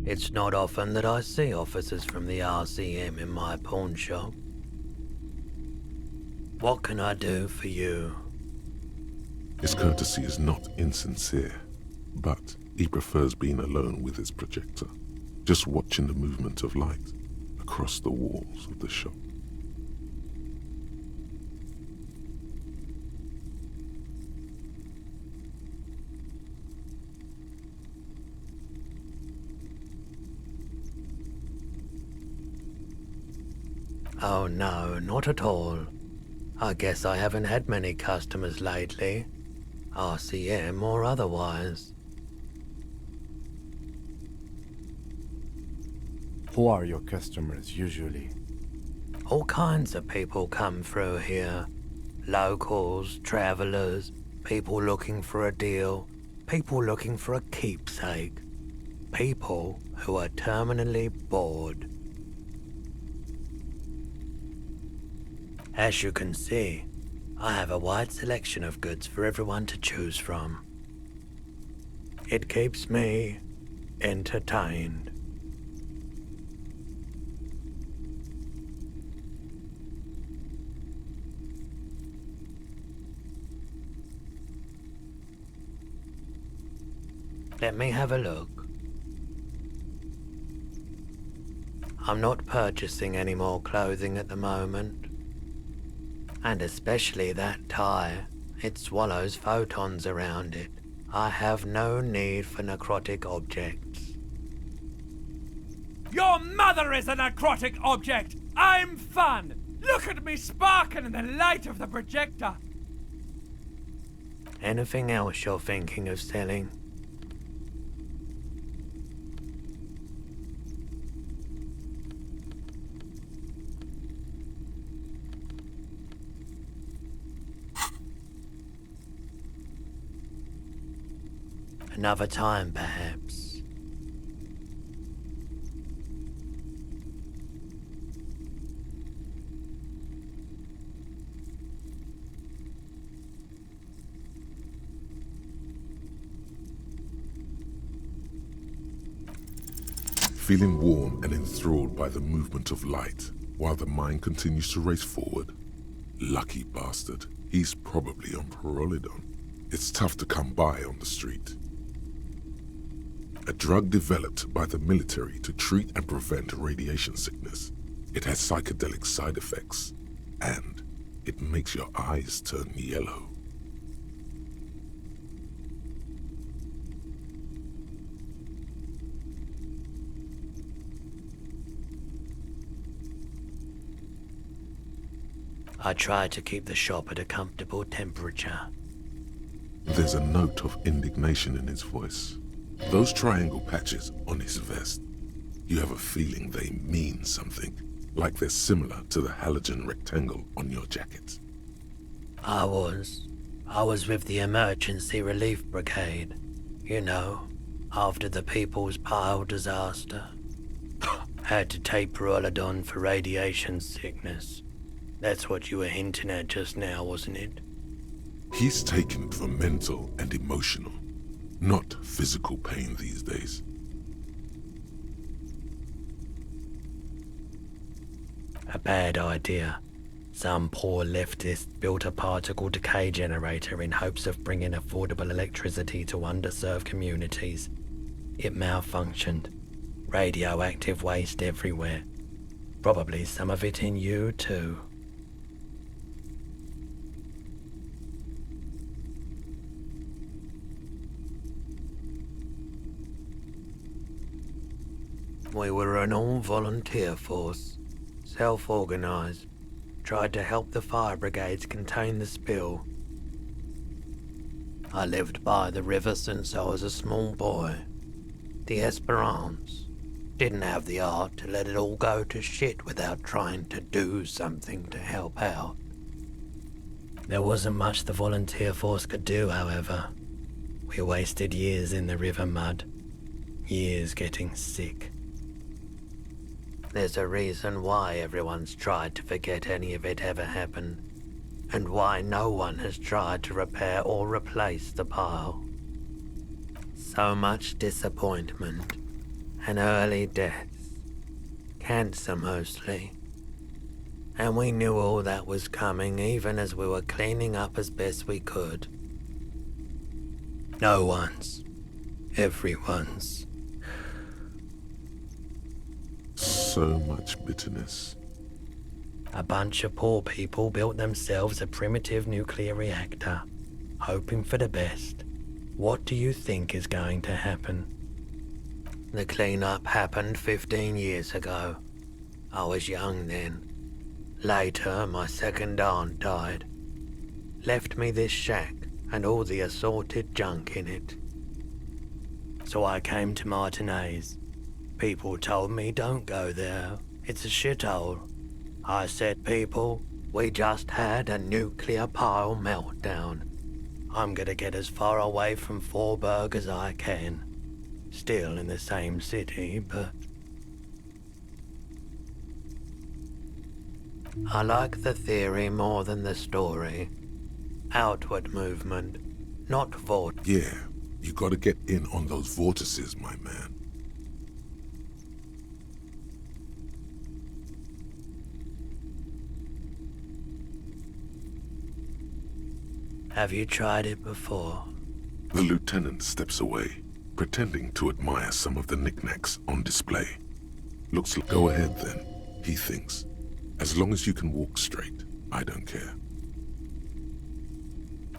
It's not often that I see officers from the RCM in my pawn shop. What can I do for you? His courtesy is not insincere, but he prefers being alone with his projector, just watching the movement of light across the walls of the shop. Oh no, not at all. I guess I haven't had many customers lately, RCM or otherwise. Who are your customers usually? All kinds of people come through here. Locals, travelers, people looking for a deal, people looking for a keepsake, people who are terminally bored. As you can see, I have a wide selection of goods for everyone to choose from. It keeps me entertained. Let me have a look. I'm not purchasing any more clothing at the moment. And especially that tie. It swallows photons around it. I have no need for necrotic objects. Your mother is a necrotic object! I'm fun! Look at me sparking in the light of the projector! Anything else you're thinking of selling? Another time, perhaps. Feeling warm and enthralled by the movement of light, while the mind continues to race forward. Lucky bastard, he's probably on Parolidon. It's tough to come by on the street. A drug developed by the military to treat and prevent radiation sickness. It has psychedelic side effects, and it makes your eyes turn yellow. I try to keep the shop at a comfortable temperature. There's a note of indignation in his voice. Those triangle patches on his vest, you have a feeling they mean something, like they're similar to the halogen rectangle on your jacket. I was with the Emergency Relief Brigade. You know, after the People's Pile disaster. Had to take Parolidon for radiation sickness. That's what you were hinting at just now, wasn't it? He's taken it for mental and emotional, not physical pain these days. A bad idea. Some poor leftist built a particle decay generator in hopes of bringing affordable electricity to underserved communities. It malfunctioned. Radioactive waste everywhere. Probably some of it in you too. We were an all-volunteer force, self-organized, tried to help the fire brigades contain the spill. I lived by the river since I was a small boy. The Esperance didn't have the art to let it all go to shit without trying to do something to help out. There wasn't much the volunteer force could do, however. We wasted years in the river mud, years getting sick. There's a reason why everyone's tried to forget any of it ever happened, and why no one has tried to repair or replace the pile. So much disappointment and early deaths. Cancer mostly. And we knew all that was coming even as we were cleaning up as best we could. No one's. Everyone's. So much bitterness. A bunch of poor people built themselves a primitive nuclear reactor, hoping for the best. What do you think is going to happen? The cleanup happened 15 years ago. I was young then. Later, my second aunt died. Left me this shack and all the assorted junk in it. So I came to Martinez. People told me don't go there. It's a shithole. I said, people, we just had a nuclear pile meltdown. I'm gonna get as far away from Forburg as I can. Still in the same city, but... I like the theory more than the story. Outward movement, not vort. Yeah, you gotta get in on those vortices, my man. Have you tried it before? The lieutenant steps away, pretending to admire some of the knickknacks on display. Looks like, go ahead then, he thinks. As long as you can walk straight, I don't care.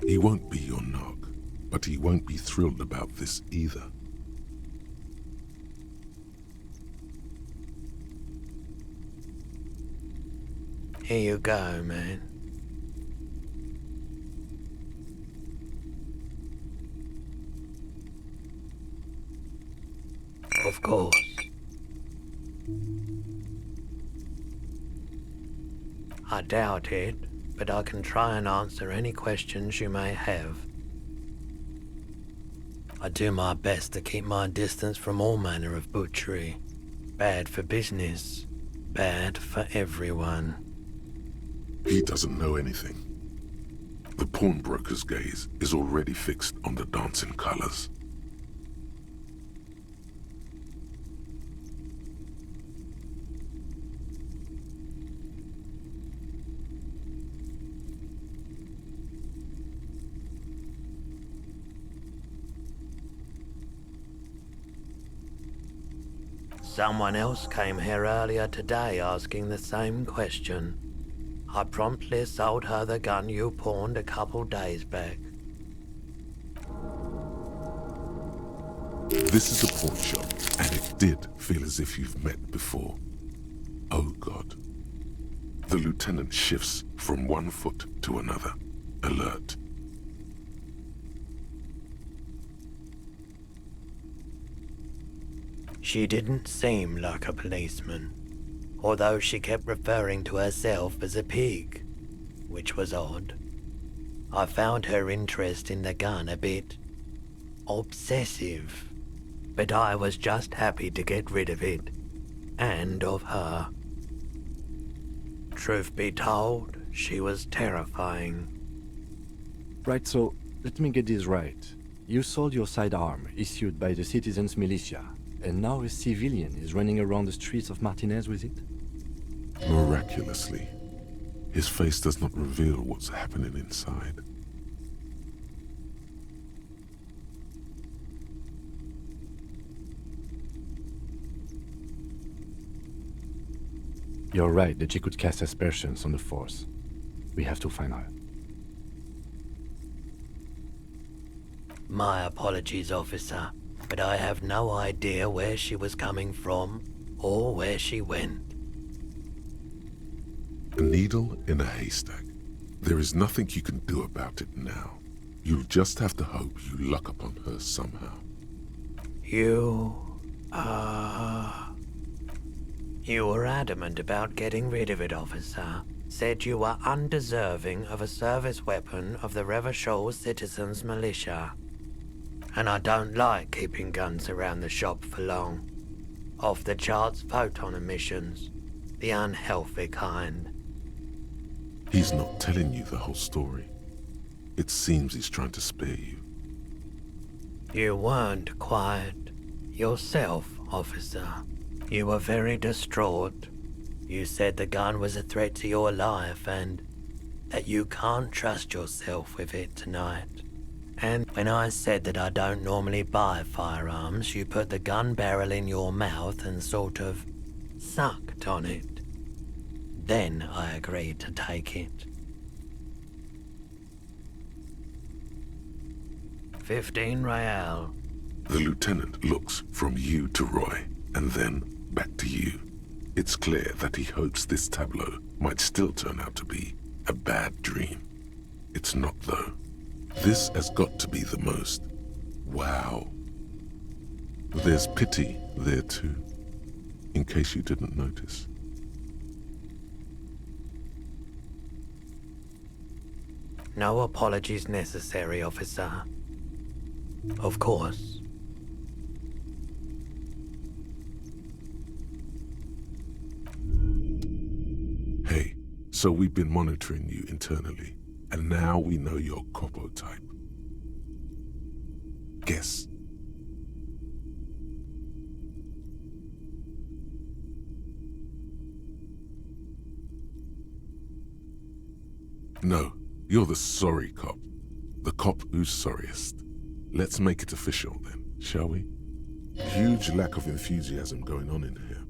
He won't be your knock, but he won't be thrilled about this either. Here you go, man. Of course. I doubt it, but I can try and answer any questions you may have. I do my best to keep my distance from all manner of butchery. Bad for business, bad for everyone. He doesn't know anything. The pawnbroker's gaze is already fixed on the dancing colors. Someone else came here earlier today asking the same question. I promptly sold her the gun you pawned a couple days back. This is a pawn shop, and it did feel as if you've met before. Oh God. The lieutenant shifts from one foot to another, alert. She didn't seem like a policeman, although she kept referring to herself as a pig, which was odd. I found her interest in the gun a bit obsessive, but I was just happy to get rid of it, and of her. Truth be told, she was terrifying. Right, so let me get this right. You sold your sidearm, issued by the citizens' militia, and now a civilian is running around the streets of Martinez with it? Miraculously, his face does not reveal what's happening inside. You're right that she could cast aspersions on the force. We have to find her. My apologies, officer, but I have no idea where she was coming from or where she went. A needle in a haystack. There is nothing you can do about it now. You'll just have to hope you luck upon her somehow. You were adamant about getting rid of it, officer. Said you were undeserving of a service weapon of the Revachol Citizens Militia. And I don't like keeping guns around the shop for long. Off-the-charts photon emissions. The unhealthy kind. He's not telling you the whole story. It seems he's trying to spare you. You weren't quiet yourself, officer. You were very distraught. You said the gun was a threat to your life and that you can't trust yourself with it tonight. And when I said that I don't normally buy firearms, you put the gun barrel in your mouth and sort of sucked on it. Then I agreed to take it. 15 real. The lieutenant looks from you to Roy, and then back to you. It's clear that he hopes this tableau might still turn out to be a bad dream. It's not, though. This has got to be the most. Wow. There's pity there too, in case you didn't notice. No apologies necessary, officer. Of course. Hey, so we've been monitoring you internally, and now we know your Copo type. Guess. No, you're the sorry cop. The cop who's sorriest. Let's make it official then, shall we? Huge lack of enthusiasm going on in here.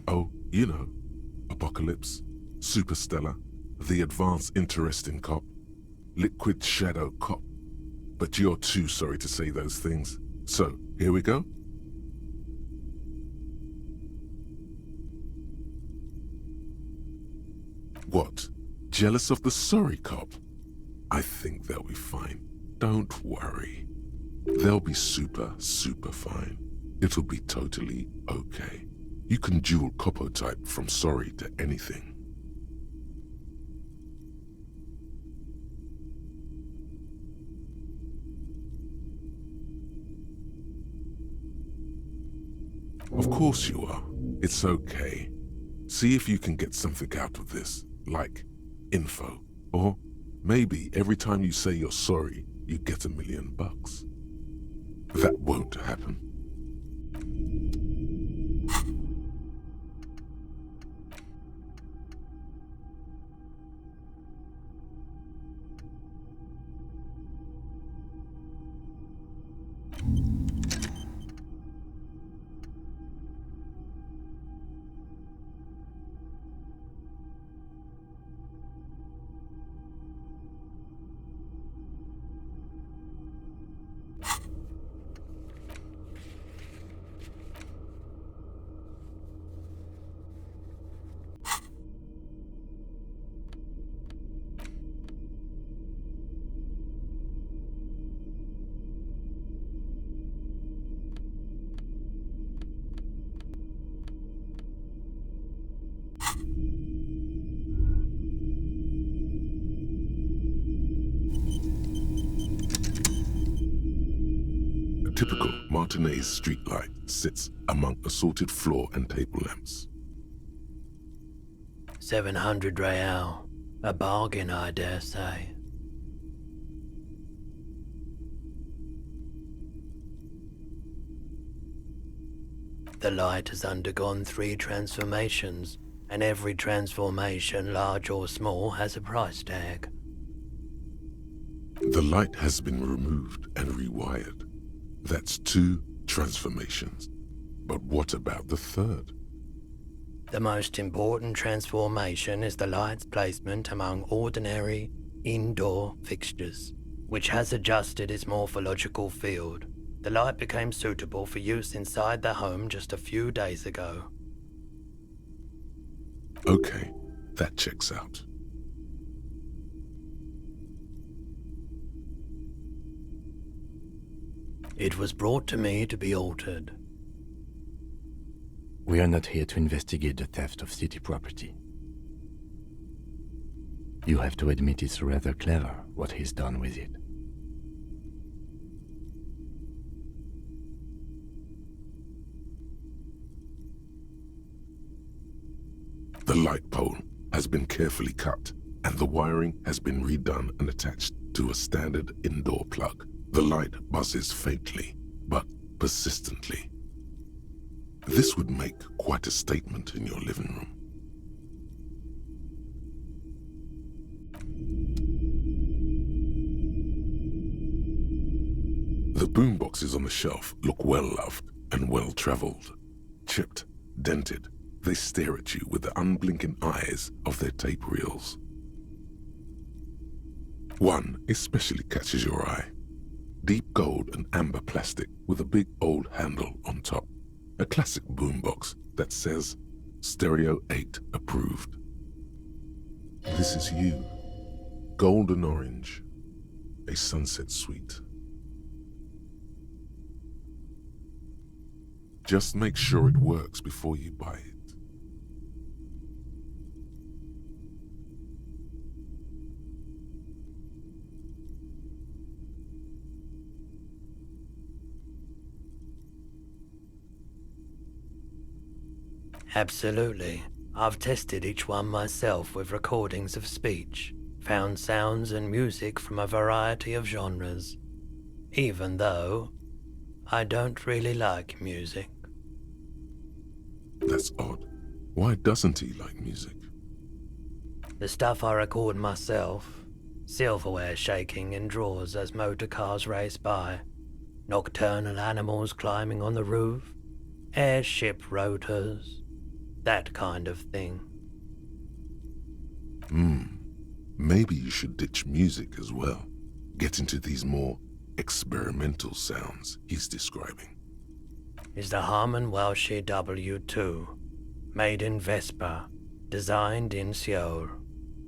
Oh, you know, Apocalypse, Superstellar, the advanced interesting cop, liquid shadow cop. But you're too sorry to say those things. So, here we go. What? Jealous of the sorry cop? I think they'll be fine. Don't worry. They'll be super fine. It'll be totally okay. You can dual Copo type from sorry to anything. Of course you are. It's okay. See if you can get something out of this, like info. Or maybe every time you say you're sorry, you get $1 million. That won't happen. A typical Martinez streetlight sits among assorted floor and table lamps. 700 real. A bargain, I dare say. The light has undergone 3 transformations, and every transformation, large or small, has a price tag. The light has been removed and rewired. That's 2 transformations. But what about the third? The most important transformation is the light's placement among ordinary indoor fixtures, which has adjusted its morphological field. The light became suitable for use inside the home just a few days ago. Okay, that checks out. It was brought to me to be altered. We are not here to investigate the theft of city property. You have to admit it's rather clever what he's done with it. The light pole has been carefully cut, and the wiring has been redone and attached to a standard indoor plug. The light buzzes faintly, but persistently. This would make quite a statement in your living room. The boomboxes on the shelf look well-loved and well-traveled. Chipped, dented, they stare at you with the unblinking eyes of their tape reels. One especially catches your eye. Deep gold and amber plastic with a big old handle on top. A classic boombox that says Stereo 8 approved. This is you. Golden orange. A sunset suite. Just make sure it works before you buy it. Absolutely. I've tested each one myself with recordings of speech, found sounds and music from a variety of genres, even though I don't really like music. That's odd. Why doesn't he like music? The stuff I record myself, silverware shaking in drawers as motor cars race by, nocturnal animals climbing on the roof, airship rotors, that kind of thing. Maybe you should ditch music as well. Get into these more experimental sounds he's describing. Is the Harman Welsh W2, made in Vespa, designed in Seoul,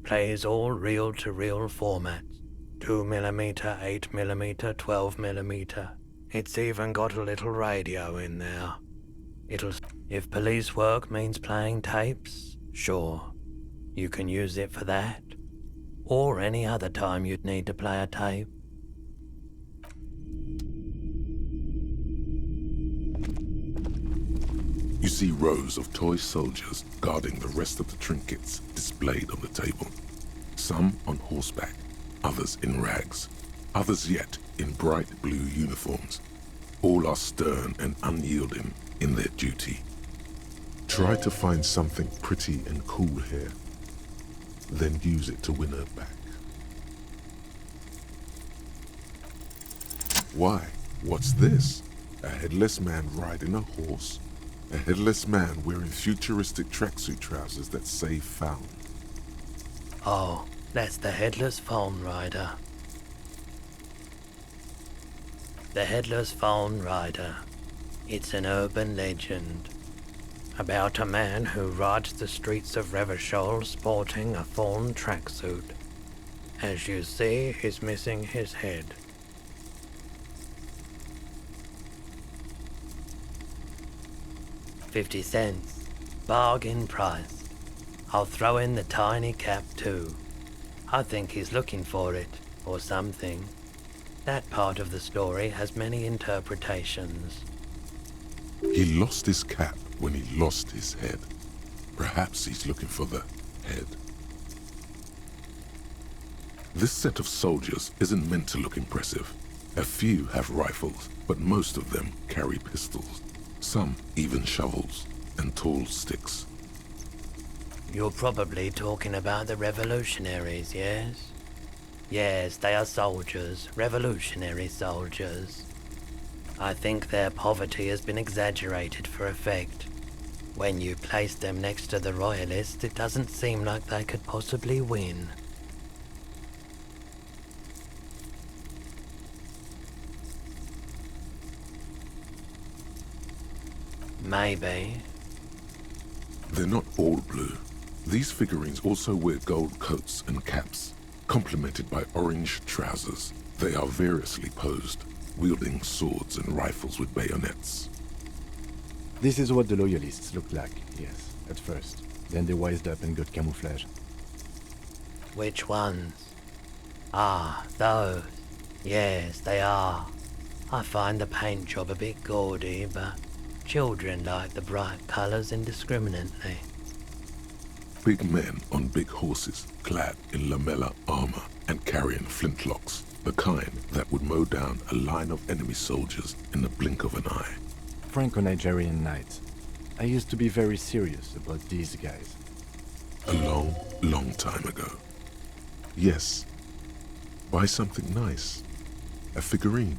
plays all reel-to-reel formats, 2mm, 8mm, 12mm. It's even got a little radio in there. If police work means playing tapes, sure, you can use it for that, or any other time you'd need to play a tape. You see rows of toy soldiers guarding the rest of the trinkets displayed on the table. Some on horseback, others in rags, others yet in bright blue uniforms. All are stern and unyielding in their duty. Try to find something pretty and cool here, then use it to win her back. Why? What's this? A headless man riding a horse? A headless man wearing futuristic tracksuit trousers that say found. Oh, that's the Headless Phone Rider. The Headless Phone Rider. It's an urban legend about a man who rides the streets of Revachol sporting a fawn tracksuit. As you see, he's missing his head. $50. Bargain price. I'll throw in the tiny cap too. I think he's looking for it, or something. That part of the story has many interpretations. He lost his cap when he lost his head. Perhaps he's looking for the head. This set of soldiers isn't meant to look impressive. A few have rifles, but most of them carry pistols. Some even shovels and tall sticks. You're probably talking about the revolutionaries, yes? Yes, they are soldiers, revolutionary soldiers. I think their poverty has been exaggerated for effect. When you place them next to the royalists, it doesn't seem like they could possibly win. Maybe. They're not all blue. These figurines also wear gold coats and caps, complemented by orange trousers. They are variously posed, wielding swords and rifles with bayonets. This is what the loyalists looked like, yes, at first. Then they wised up and got camouflage. Which ones? Ah, those. Yes, they are. I find the paint job a bit gaudy, but children like the bright colours indiscriminately. Big men on big horses, clad in lamella armor and carrying flintlocks, the kind that would mow down a line of enemy soldiers in the blink of an eye. Franco-Nigerian knights. I used to be very serious about these guys. A long, long time ago. Yes. Buy something nice. A figurine.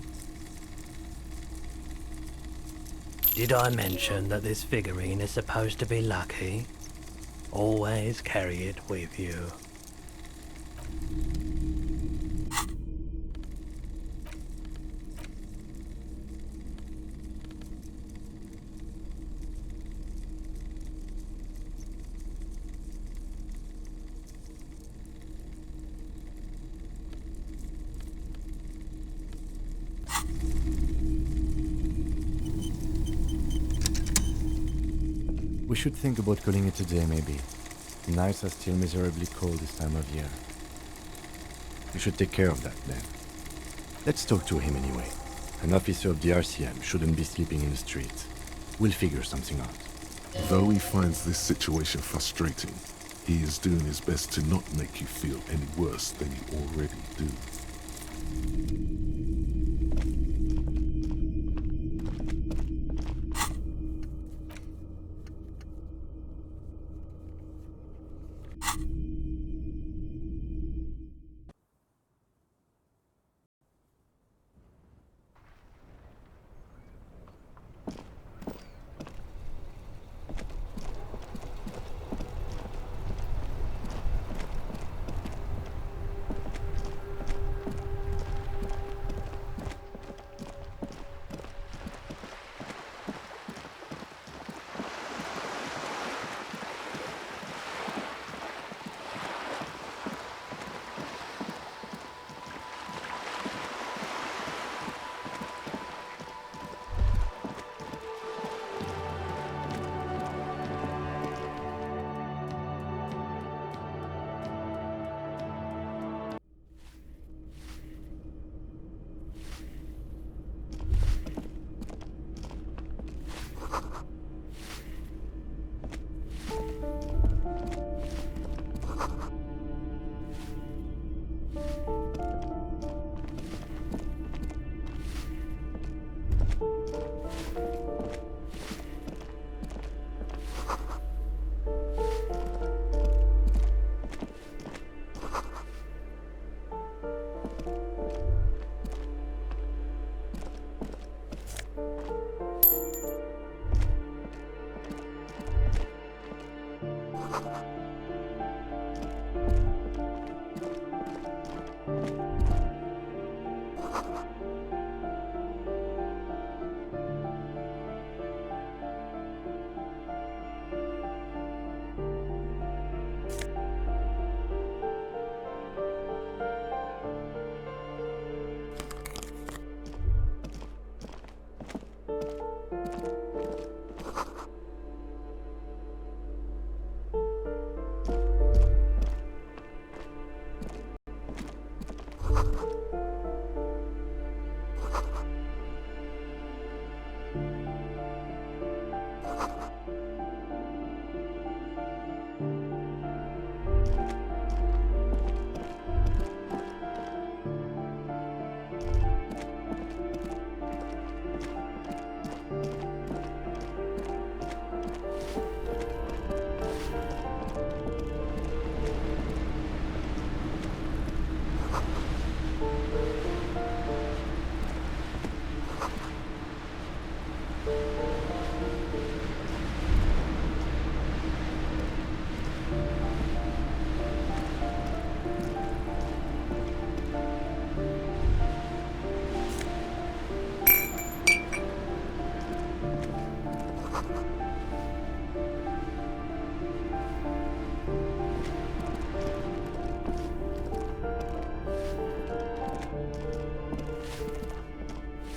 Did I mention that this figurine is supposed to be lucky? Always carry it with you. We should think about calling it a day, maybe. The nights are still miserably cold this time of year. We should take care of that, then. Let's talk to him anyway. An officer of the RCM shouldn't be sleeping in the streets. We'll figure something out. Though he finds this situation frustrating, he is doing his best to not make you feel any worse than you already do.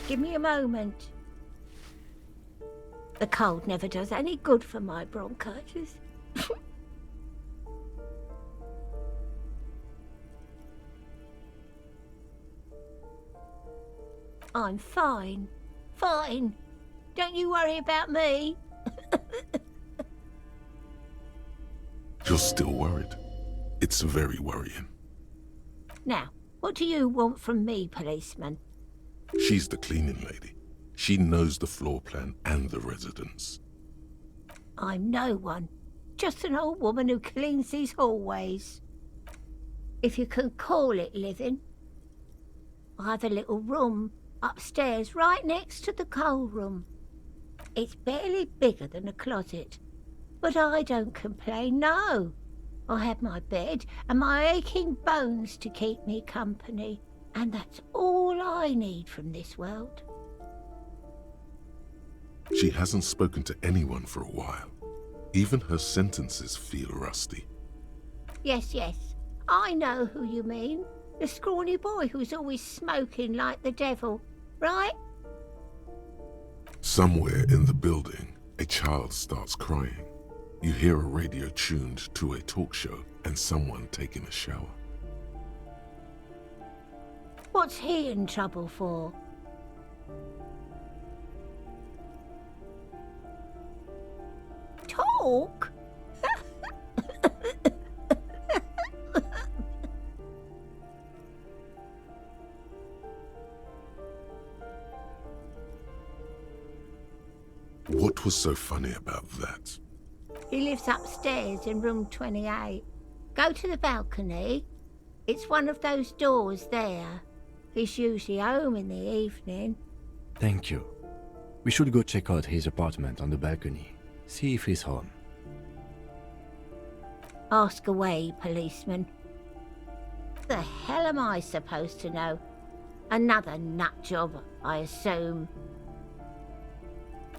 Give me a moment. The cold never does any good for my bronchitis. I'm fine. Fine. Don't you worry about me. You're still worried. It's very worrying. Now, what do you want from me, policeman? She's the cleaning lady. She knows the floor plan and the residence. I'm no one. Just an old woman who cleans these hallways. If you can call it living. I have a little room upstairs right next to the coal room. It's barely bigger than a closet. But I don't complain, no. I have my bed and my aching bones to keep me company. And that's all I need from this world. She hasn't spoken to anyone for a while. Even her sentences feel rusty. Yes, I know who you mean. The scrawny boy who's always smoking like the devil, right? Somewhere in the building, a child starts crying. You hear a radio tuned to a talk show and someone taking a shower. What's he in trouble for? Talk? What was so funny about that? He lives upstairs in room 28. Go to the balcony. It's one of those doors there. He's usually home in the evening. Thank you. We should go check out his apartment on the balcony. See if he's home. Ask away, policeman. The hell am I supposed to know? Another nut job, I assume.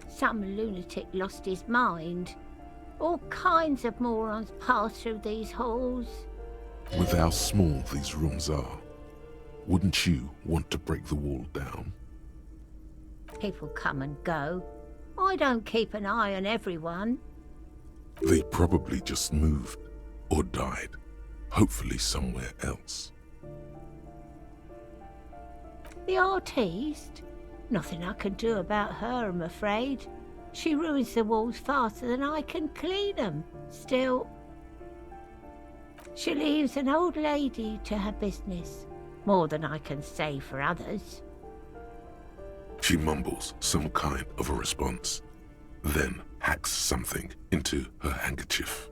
Some lunatic lost his mind. All kinds of morons pass through these halls. With how small these rooms are, wouldn't you want to break the wall down? People come and go. I don't keep an eye on everyone. They probably just moved or died, hopefully somewhere else. The artiste? Nothing I can do about her, I'm afraid. She ruins the walls faster than I can clean them. Still, she leaves an old lady to her business. More than I can say for others. She mumbles some kind of a response, then hacks something into her handkerchief.